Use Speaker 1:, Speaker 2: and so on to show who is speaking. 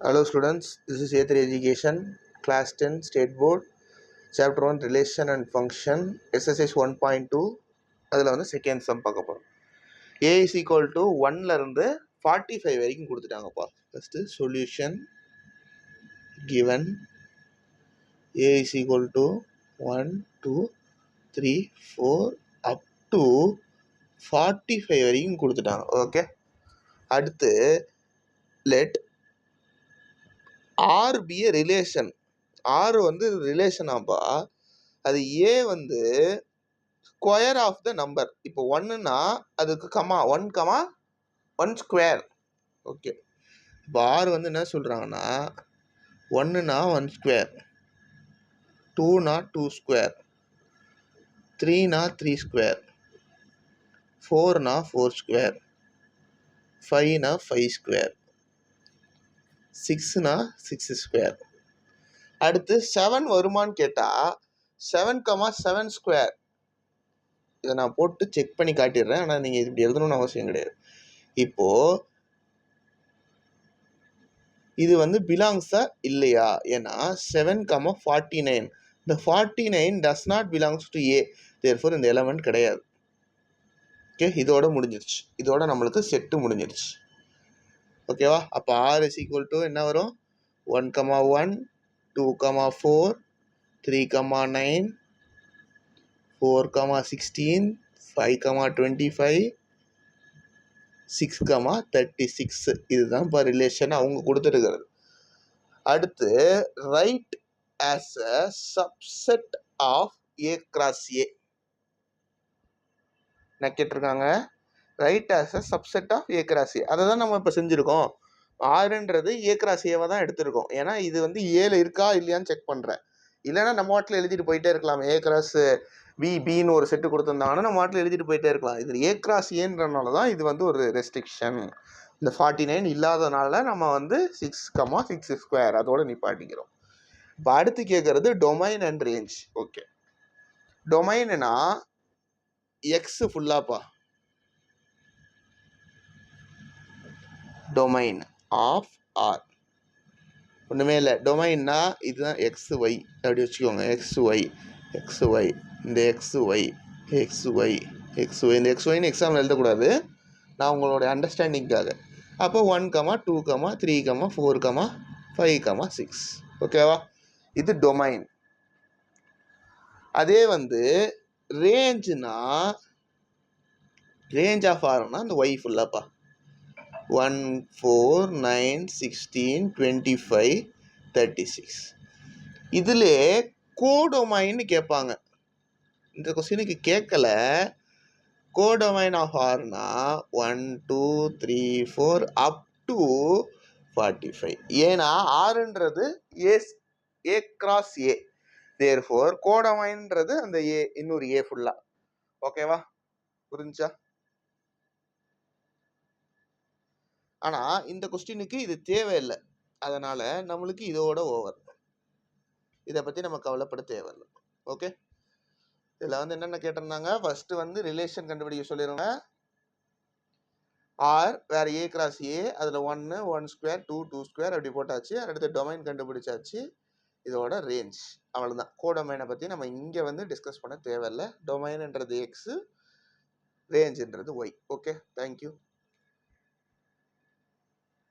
Speaker 1: Hello students, this is A3 Education, Class 10, State Board, Chapter 1, Relation and Function, Exercise 1.2, அதில் வந்து second sum பார்க்க போகிறோம். A is equal to 1ல இருந்து 45 வரைக்கும் கொடுத்துட்டாங்கப்பா. First solution given A is equal to 1, 2, 3, 4 up to 45 வரைக்கும் கொடுத்துட்டாங்க. Okay, அடுத்து let R be a relation. R வந்து ரிலேஷன் ஆப்பா, அது ஏ வந்து ஸ்கொயர் ஆஃப் த நம்பர். இப்போ ஒன்னுனா அதுக்கு கமா 1 ஸ்கொயர். ஓகே, இப்போ ஆர் வந்து என்ன சொல்கிறாங்கன்னா 1னா 1 ஸ்கொயர், 2னா 2 ஸ்கொயர், 3னா 3 ஸ்கொயர், 4னா 4 ஸ்கொயர், 5னா 5 ஸ்கொயர், 6னா 6 ஸ்கொயர். அடுத்து 7 வருமானு கேட்டால் 7, 7 ஸ்கொயர். இதை நான் போட்டு செக் பண்ணி காட்டிடுறேன், ஆனால் நீங்கள் இப்படி எழுதணும்னு அவசியம் கிடையாது. இப்போது இது வந்து பிலாங்ஸா இல்லையா? ஏன்னா 7, 49, இந்த 49 does not belongs to A, therefore இந்த எலமெண்ட் கிடையாது. ஓகே, இதோட முடிஞ்சிருச்சு, இதோட நம்மளுக்கு செட்டு முடிஞ்சிருச்சு. ஓகேவா? அப்போ ஆர் இஸ் ஈக்குவல் டு என்ன வரும்? 1, 2, 4, 3, 9, 4, 16, 5, 25, 6, 36. இதுதான் இப்போ ரிலேஷன் அவங்க கொடுத்துருக்கிறது. அடுத்து write as a subset of A cross A என்ன கேட்டிருக்காங்க? Write as a subset of A cross A. அதை தான் நம்ம இப்போ செஞ்சுருக்கோம். ஆறுன்றது ஏ கிராஸ் ஏவை தான் எடுத்திருக்கோம். ஏன்னா இது வந்து ஏல இருக்கா இல்லையான்னு செக் பண்ணுறேன். இல்லைன்னா நம்ம வாட்டில் எழுதிட்டு போயிட்டே இருக்கலாம். ஏ கிராஸ் பின்னு ஒரு செட்டு கொடுத்துருந்தாங்கன்னா நம்ம வாட்டில் எழுதிட்டு போயிட்டே இருக்கலாம். இது ஏ கிராஸ் ஏன்றனால தான் இது வந்து ஒரு ரெஸ்ட்ரிக்ஷன். இந்த 49 இல்லாதனால நம்ம வந்து 6, 6 ஸ்கொயர் அதோட நிப்பாட்டிக்கிறோம். இப்போ அடுத்து கேட்கறது டொமைன் அண்ட் ரேஞ்ச். ஓகே, டொமைன்னா எக்ஸ் ஃபுல்லாப்பா, டொமைன் ஆஃப் ஆர் ஒன்றுமே இல்லை. டொமைன்னா இதுதான் எக்ஸ் ஒய் அப்படி வச்சுக்கோங்க. எக்ஸ் ஒய் இந்த எக்ஸ் ஒய் இந்த எக்ஸ் ஒய்னு எக்ஸாம்பிள் எழுதக்கூடாது, நான் உங்களோட அண்டர்ஸ்டாண்டிங்காக. அப்போ 1, 2, 3, 4, 5, 6. ஓகேவா? இது டொமைன். அதே வந்து ரேஞ்சுனா, ரேஞ்ச் ஆஃப் ஆர்னா அந்த ஒய் ஃபுல்லாப்பா. 1, 4, 9, 16, 25, 36. இதில் கோடொமைன்னு கேட்பாங்க. இந்த கொஸ்டினுக்கு கேட்கல. கோடொமைன் ஆஃப் ஆர்னா 1, 2, 3, 4 அப் டு 45. ஏன்னா ஆறுன்றது ஏ கிராஸ் ஏ, தேர்ஃபோர் கோடொமைன்றது அந்த ஏ, இன்னொரு ஏ ஃபுல்லா. ஓகேவா? புரிஞ்சா? ஆனால் இந்த கொஸ்டினுக்கு இது தேவையில்லை, அதனால் நம்மளுக்கு இதோட ஓவர். இதை பற்றி நம்ம கவலைப்பட தேவையில்லை. ஓகே, இதில் வந்து என்னென்ன கேட்டிருந்தாங்க? ஃபஸ்ட்டு வந்து ரிலேஷன் கண்டுபிடிக்க சொல்லிடுங்க. ஆர் வேறு ஏ கிராஸ் ஏ, அதில் 1 ஸ்கொயர், 2 ஸ்கொயர் அப்படி போட்டாச்சு. அடுத்து டொமைன் கண்டுபிடிச்சாச்சு. இதோட ரேஞ்ச் அவ்வளோதான். கோடொமைனை பற்றி நம்ம இங்கே வந்து டிஸ்கஸ் பண்ண தேவையில்லை. டொமைன்ன்றது எக்ஸு, ரேஞ்சுன்றது ஒய். Okay, thank you.